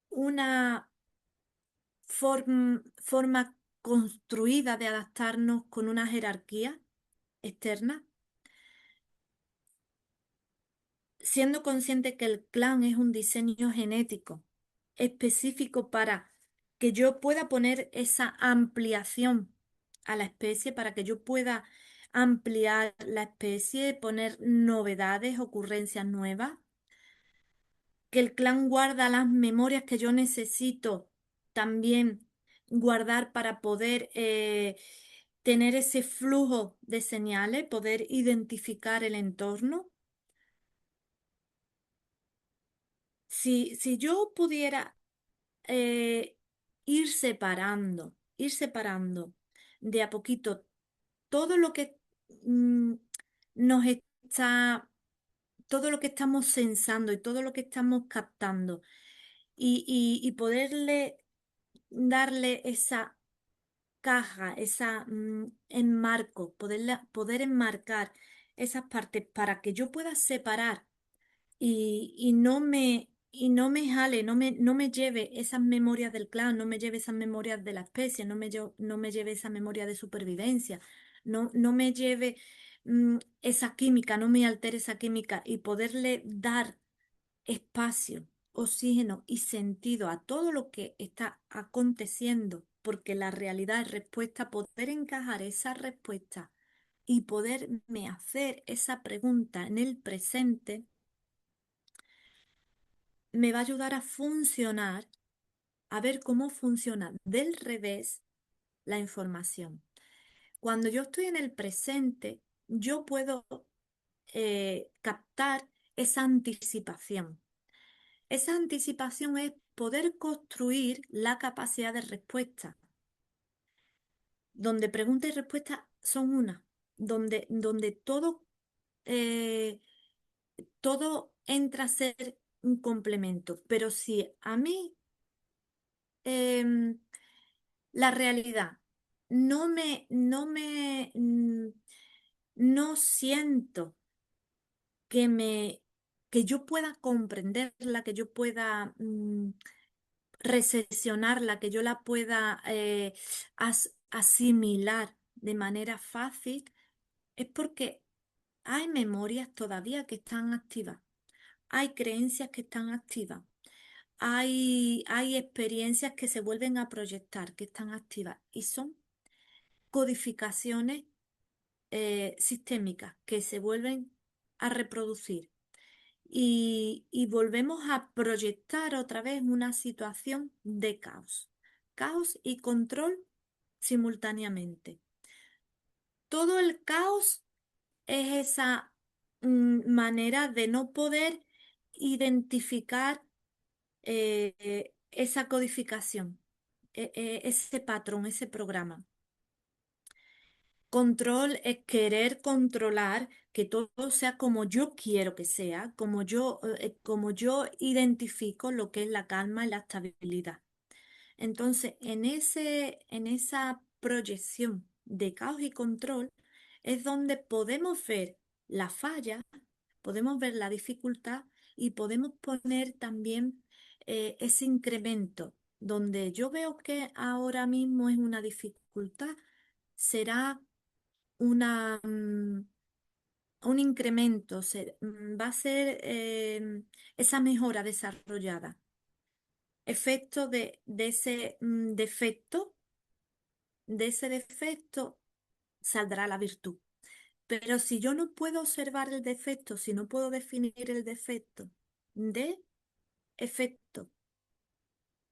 una forma construida de adaptarnos con una jerarquía externa, siendo consciente que el clan es un diseño genético específico para que yo pueda poner esa ampliación a la especie, para que yo pueda ampliar la especie, poner novedades, ocurrencias nuevas, que el clan guarda las memorias que yo necesito también guardar para poder tener ese flujo de señales, poder identificar el entorno. Si yo pudiera eh, ir separando de a poquito todo lo que mm, nos está, todo lo que estamos sensando y todo lo que estamos captando y poderle darle esa caja, esa enmarco, poder enmarcar esas partes para que yo pueda separar y no me jale, no me lleve esas memorias del clan, no me lleve esas memorias de la especie, no me lleve esa memoria de supervivencia, no me lleve esa química, no me altere esa química y poderle dar espacio, oxígeno y sentido a todo lo que está aconteciendo, porque la realidad es respuesta, poder encajar esa respuesta y poderme hacer esa pregunta en el presente me va a ayudar a funcionar, a ver cómo funciona del revés la información. Cuando yo estoy en el presente, yo puedo captar esa anticipación. Esa anticipación es poder construir la capacidad de respuesta, donde pregunta y respuesta son una, donde eh, todo entra a ser un complemento. Pero si a mí em, la realidad no siento que que yo pueda comprenderla, que yo pueda recepcionarla, que yo la pueda asimilar de manera fácil, es porque hay memorias todavía que están activas, hay creencias que están activas, hay experiencias que se vuelven a proyectar, que están activas y son codificaciones sistémicas que se vuelven a reproducir y volvemos a proyectar otra vez una situación de caos, caos y control simultáneamente. Todo el caos es esa manera de no poder identificar esa codificación, ese patrón, ese programa. Control es querer controlar que todo sea como yo quiero que sea, como yo identifico lo que es la calma y la estabilidad. Entonces, en esa proyección de caos y control es donde podemos ver la falla, podemos ver la dificultad y podemos poner también ese incremento. Donde yo veo que ahora mismo es una dificultad, será una, un incremento, va a ser esa mejora desarrollada. Efecto de ese defecto, de ese defecto saldrá la virtud. Pero si yo no puedo observar el defecto, si no puedo definir el defecto de efecto,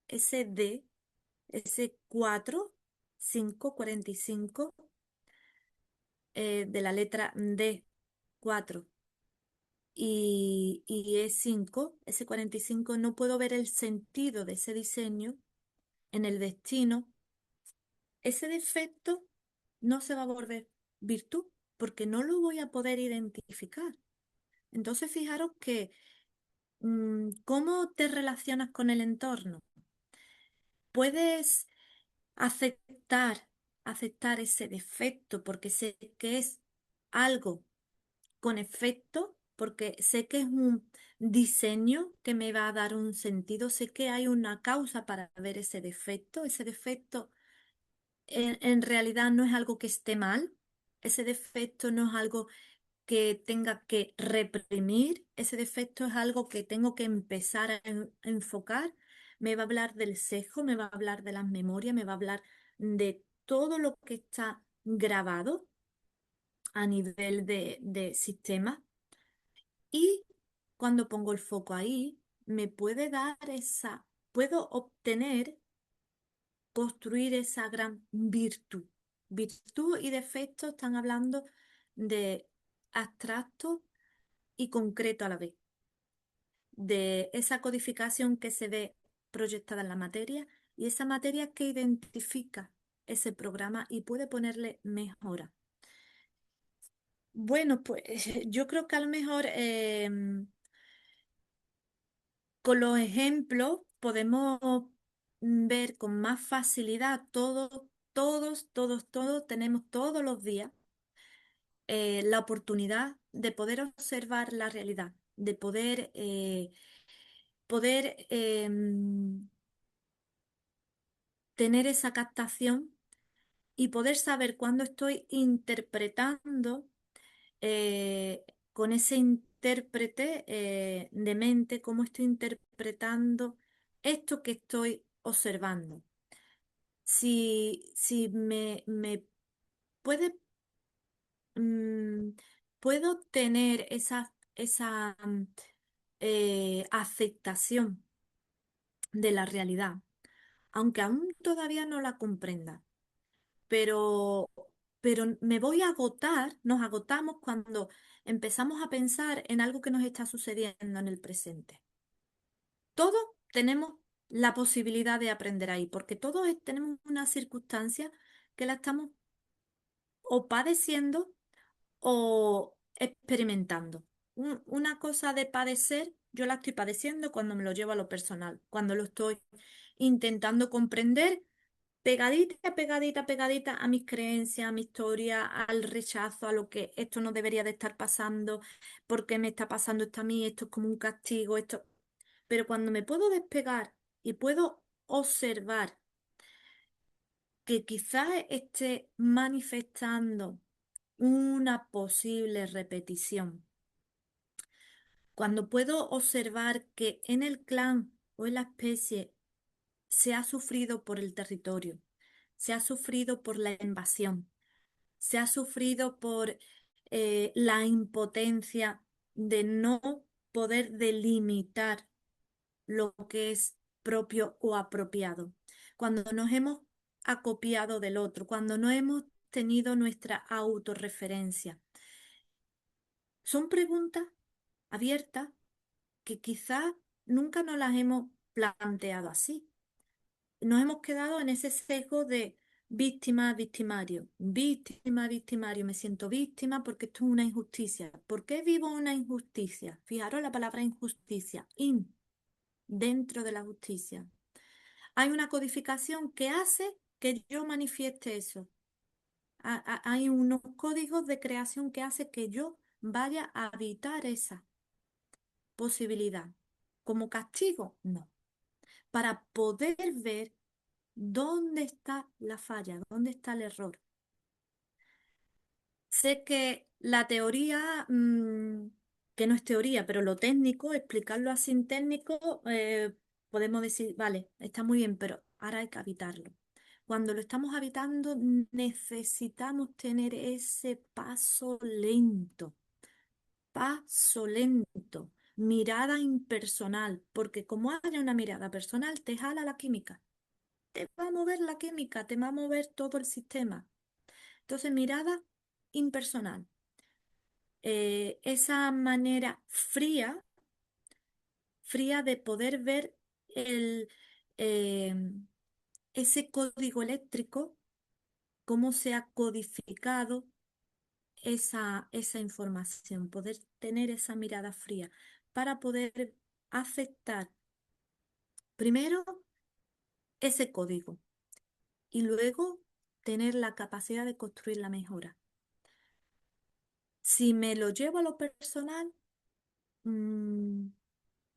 ese D, ese 4, 5, 45, de la letra D, 4 y E5, ese 45, no puedo ver el sentido de ese diseño en el destino, ese defecto no se va a volver virtud porque no lo voy a poder identificar. Entonces, fijaros que cómo te relacionas con el entorno. Puedes aceptar, aceptar ese defecto porque sé que es algo con efecto, porque sé que es un diseño que me va a dar un sentido, sé que hay una causa para ver ese defecto en realidad no es algo que esté mal, ese defecto no es algo que tenga que reprimir, ese defecto es algo que tengo que empezar a enfocar, me va a hablar del sesgo, me va a hablar de las memorias, me va a hablar de todo lo que está grabado a nivel de sistema. Y cuando pongo el foco ahí, me puede dar puedo obtener, construir esa gran virtud. Virtud y defecto están hablando de abstracto y concreto a la vez, de esa codificación que se ve proyectada en la materia y esa materia que identifica ese programa y puede ponerle mejora. Bueno, pues yo creo que a lo mejor con los ejemplos podemos ver con más facilidad todos tenemos todos los días la oportunidad de poder observar la realidad, de poder tener esa captación y poder saber cuándo estoy interpretando con ese intérprete de mente, cómo estoy interpretando esto que estoy observando. Si me puede, mm, puedo tener esa aceptación de la realidad, aunque aún todavía no la comprenda, pero, pero me voy a agotar, nos agotamos cuando empezamos a pensar en algo que nos está sucediendo en el presente. Todos tenemos la posibilidad de aprender ahí, porque todos tenemos una circunstancia que la estamos o padeciendo o experimentando. Una cosa de padecer, yo la estoy padeciendo cuando me lo llevo a lo personal, cuando lo estoy intentando comprender pegadita, pegadita, pegadita a mis creencias, a mi historia, al rechazo, a lo que esto no debería de estar pasando, porque me está pasando esto a mí, esto es como un castigo, esto. Pero cuando me puedo despegar y puedo observar que quizás esté manifestando una posible repetición, cuando puedo observar que en el clan o en la especie se ha sufrido por el territorio, se ha sufrido por la invasión, se ha sufrido por la impotencia de no poder delimitar lo que es propio o apropiado, cuando nos hemos acopiado del otro, cuando no hemos tenido nuestra autorreferencia. Son preguntas abiertas que quizás nunca nos las hemos planteado así. Nos hemos quedado en ese sesgo de víctima, victimario, víctima, victimario. Me siento víctima porque esto es una injusticia. ¿Por qué vivo una injusticia? Fijaros la palabra injusticia, dentro de la justicia. Hay una codificación que hace que yo manifieste eso. Hay unos códigos de creación que hace que yo vaya a habitar esa posibilidad. Como castigo, no. Para poder ver dónde está la falla, dónde está el error. Sé que la teoría, que no es teoría, pero lo técnico, explicarlo así en técnico, podemos decir, vale, está muy bien, pero ahora hay que habitarlo. cuando lo estamos habitando, necesitamos tener ese paso lento, mirada impersonal, porque como haya una mirada personal, te jala la química, te va a mover la química, te va a mover todo el sistema. Entonces, mirada impersonal. Esa manera fría de poder ver el, eh, ese código eléctrico, cómo se ha codificado esa información, poder tener esa mirada fría para poder aceptar primero ese código y luego tener la capacidad de construir la mejora. Si me lo llevo a lo personal, mm,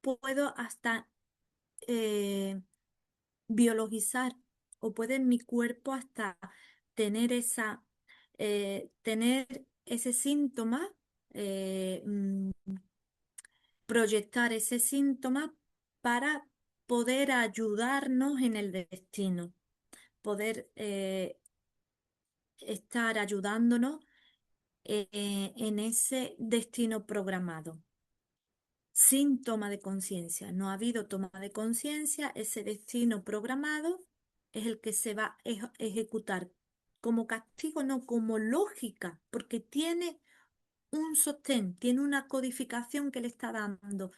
puedo hasta eh, biologizar o puede mi cuerpo hasta tener tener ese síntoma, eh, mm, proyectar ese síntoma para poder ayudarnos en el destino, poder estar ayudándonos en ese destino programado. Sin toma de conciencia. No ha habido toma de conciencia, ese destino programado es el que se va a ejecutar como castigo, no como lógica, porque tiene un sostén, tiene una codificación que le está dando,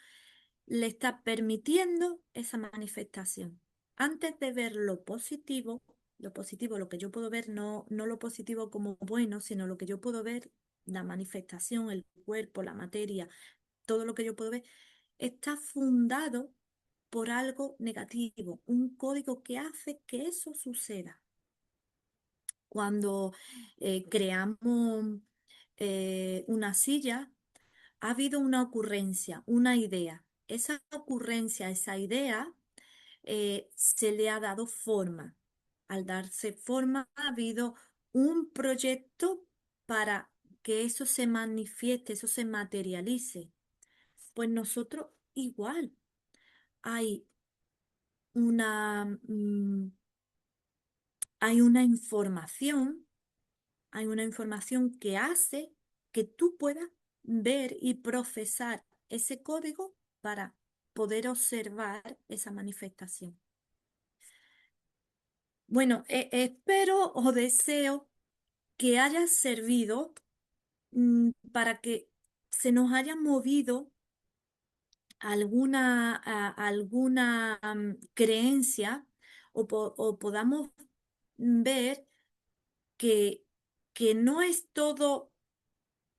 le está permitiendo esa manifestación. Antes de ver lo positivo, lo que yo puedo ver, no lo positivo como bueno, sino lo que yo puedo ver, la manifestación, el cuerpo, la materia, todo lo que yo puedo ver, está fundado por algo negativo, un código que hace que eso suceda. Cuando creamos una silla, ha habido una ocurrencia, una idea. Esa ocurrencia, esa idea, se le ha dado forma. Al darse forma, ha habido un proyecto para que eso se manifieste, eso se materialice. Pues nosotros igual. Hay una, mm, hay una información, hay una información que hace que tú puedas ver y procesar ese código para poder observar esa manifestación. Bueno, espero o deseo que haya servido para que se nos haya movido alguna creencia o podamos ver que, que no es todo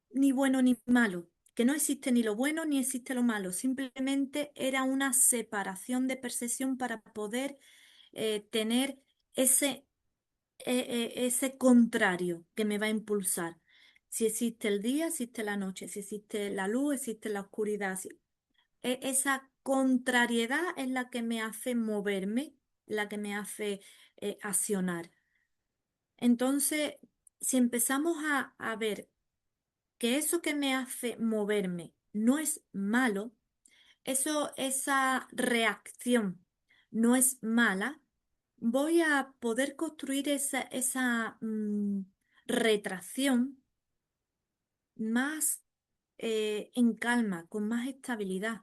ni bueno ni malo, que no existe ni lo bueno ni existe lo malo, simplemente era una separación de percepción para poder tener ese contrario que me va a impulsar. Si existe el día, existe la noche, si existe la luz, existe la oscuridad. Esa contrariedad es la que me hace moverme, la que me hace accionar. Entonces, si empezamos a ver que eso que me hace moverme no es malo, esa reacción no es mala, voy a poder construir esa retracción más en calma, con más estabilidad.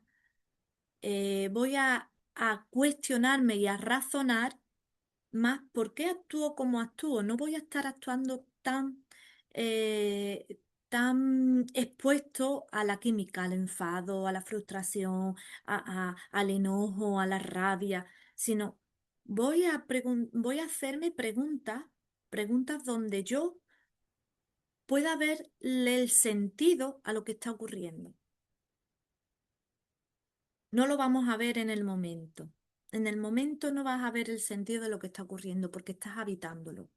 Voy a cuestionarme y a razonar más por qué actúo como actúo. No voy a estar actuando tan expuesto a la química, al enfado, a la frustración, al enojo, a la rabia, sino voy a hacerme preguntas donde yo pueda verle el sentido a lo que está ocurriendo. No lo vamos a ver en el momento. En el momento no vas a ver el sentido de lo que está ocurriendo porque estás habitándolo.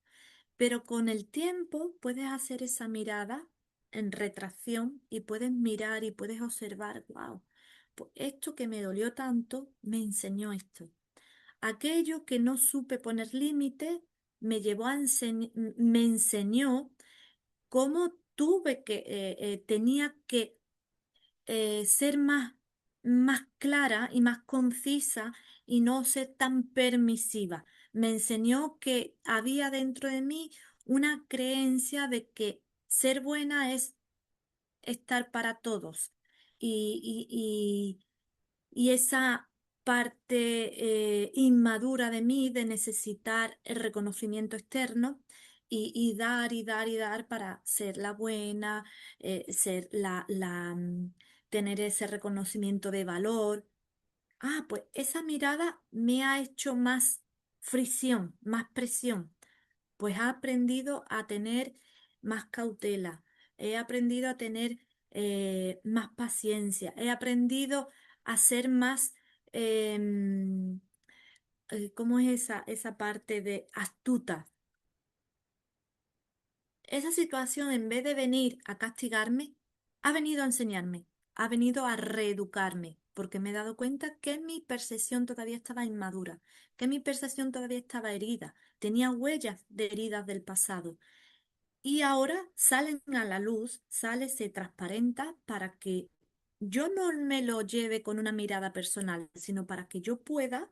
Pero con el tiempo puedes hacer esa mirada en retracción y puedes mirar y puedes observar, wow, pues esto que me dolió tanto me enseñó esto. Aquello que no supe poner límite me enseñó cómo tenía que ser más clara y más concisa y no ser tan permisiva. Me enseñó que había dentro de mí una creencia de que ser buena es estar para todos. Y, y esa parte inmadura de mí de necesitar el reconocimiento externo y dar y dar y dar para ser la buena, ser tener ese reconocimiento de valor. Ah, pues esa mirada me ha hecho más fricción, más presión, pues he aprendido a tener más cautela, he aprendido a tener más paciencia, he aprendido a ser más, em, ¿cómo es esa parte de astuta? Esa situación, en vez de venir a castigarme, ha venido a enseñarme, ha venido a reeducarme, porque me he dado cuenta que mi percepción todavía estaba inmadura, que mi percepción todavía estaba herida, tenía huellas de heridas del pasado. Y ahora salen a la luz, se transparenta para que yo no me lo lleve con una mirada personal, sino para que yo pueda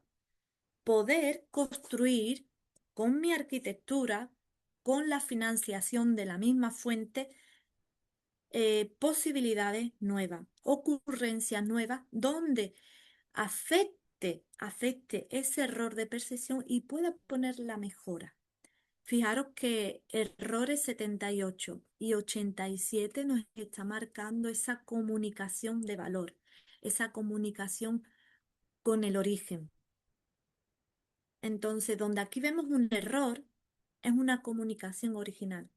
poder construir con mi arquitectura, con la financiación de la misma fuente, posibilidades nuevas, ocurrencias nuevas, donde afecte ese error de percepción y pueda poner la mejora. Fijaros que errores 78 y 87 nos está marcando esa comunicación de valor, esa comunicación con el origen. Entonces, donde aquí vemos un error, es una comunicación original,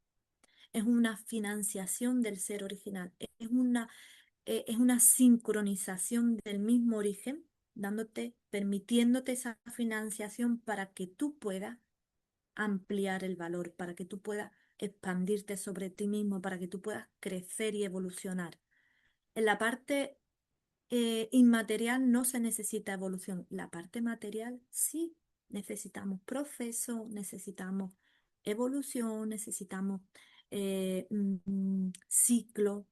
es una financiación del ser original, es una sincronización del mismo origen, permitiéndote esa financiación para que tú puedas ampliar el valor, para que tú puedas expandirte sobre ti mismo, para que tú puedas crecer y evolucionar. En la parte inmaterial no se necesita evolución, la parte material sí. Necesitamos proceso, necesitamos evolución, necesitamos ciclo.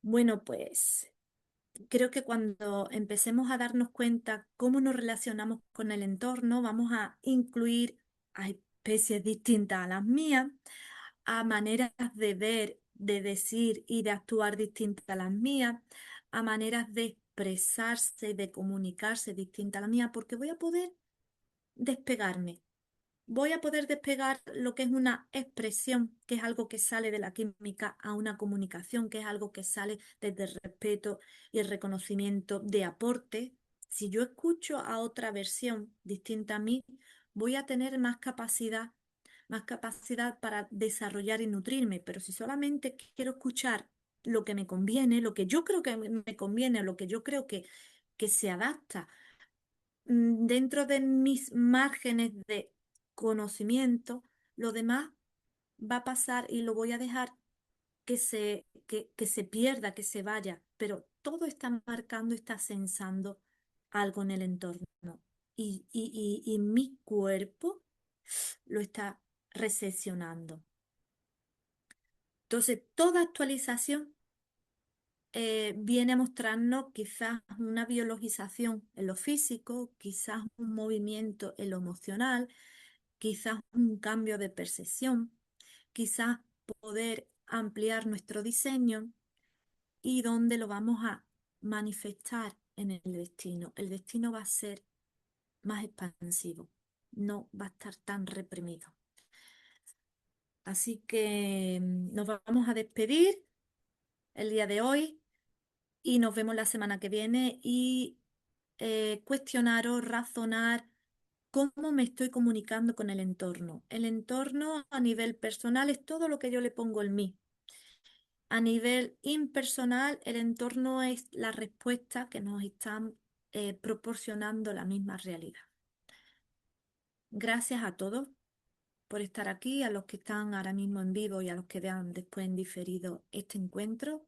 Bueno, pues creo que cuando empecemos a darnos cuenta cómo nos relacionamos con el entorno, vamos a incluir a especies distintas a las mías, a maneras de ver, de decir y de actuar distintas a las mías, a maneras de expresarse, de comunicarse distintas a las mías, porque voy a poder despegarme. Voy a poder despegar lo que es una expresión, que es algo que sale de la química, a una comunicación, que es algo que sale desde el respeto y el reconocimiento de aporte. Si yo escucho a otra versión distinta a mí, voy a tener más capacidad para desarrollar y nutrirme. Pero si solamente quiero escuchar lo que me conviene, lo que yo creo que me conviene, lo que yo creo que se adapta dentro de mis márgenes de conocimiento, lo demás va a pasar y lo voy a dejar que se pierda, que se vaya, pero todo está marcando, está sensando algo en el entorno y mi cuerpo lo está recepcionando. Entonces, toda actualización viene a mostrarnos quizás una biologización en lo físico, quizás un movimiento en lo emocional, quizás un cambio de percepción, quizás poder ampliar nuestro diseño y dónde lo vamos a manifestar en el destino. El destino va a ser más expansivo, no va a estar tan reprimido. Así que nos vamos a despedir el día de hoy y nos vemos la semana que viene y cuestionaros, razonar cómo me estoy comunicando con el entorno. El entorno a nivel personal es todo lo que yo le pongo en mí. A nivel impersonal, el entorno es la respuesta que nos están proporcionando la misma realidad. Gracias a todos por estar aquí, a los que están ahora mismo en vivo y a los que vean después en diferido este encuentro.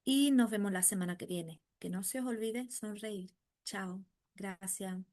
Y nos vemos la semana que viene. Que no se os olvide sonreír. Chao. Gracias.